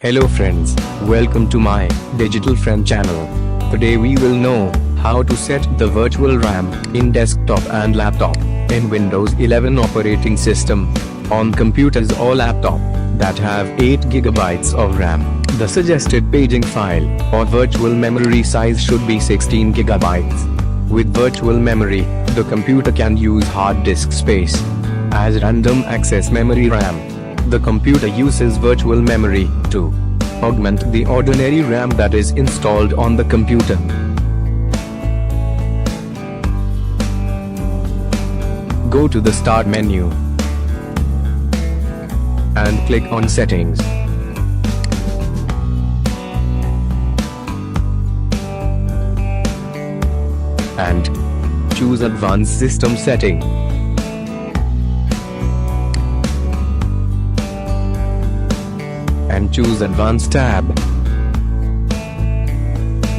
Hello friends, welcome to my Digital Friend channel. Today we will know how to set the virtual RAM in desktop and laptop in Windows 11 operating system on computers or laptop that have 8 GB of RAM. The suggested paging file or virtual memory size should be 16 GB. With virtual memory, the computer can use hard disk space as random access memory RAM. The computer uses virtual memory to augment the ordinary RAM that is installed on the computer. Go to the Start menu and click on Settings. And choose Advanced System Setting. And choose Advanced tab.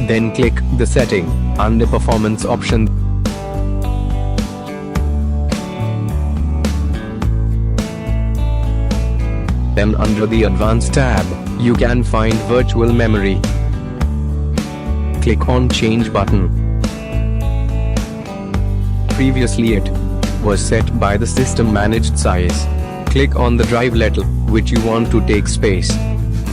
Then click the setting under Performance option. Then under the Advanced tab, you can find Virtual Memory. Click on Change button. Previously it was set by the system managed size. Click on the drive letter which you want to take space.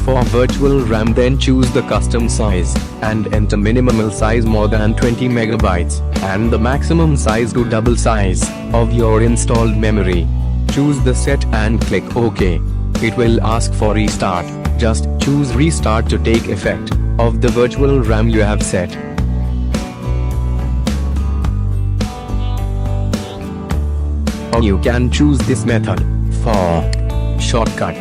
For virtual RAM, then choose the custom size and enter minimal size more than 20 MB and the maximum size to double size of your installed memory. Choose the set and click OK. It will ask for restart. Just choose restart to take effect of the virtual RAM you have set. Or you can choose this method. For shortcut,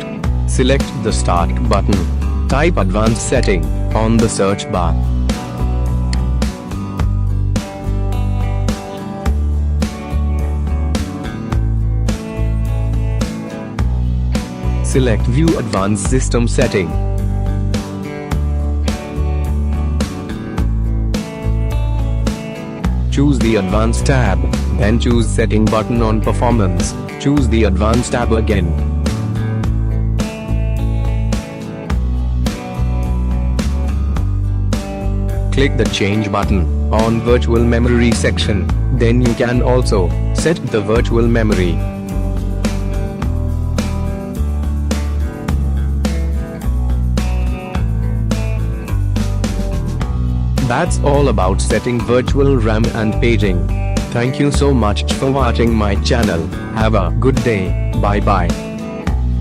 select the Start button. Type Advanced Setting on the search bar. Select View Advanced System Setting. Choose the Advanced tab, then choose Setting button on Performance. Choose the Advanced tab again. Click the Change button on Virtual Memory section. Then you can also set the virtual memory. That's all about setting virtual RAM and paging. Thank you so much for watching my channel. Have a good day. Bye bye.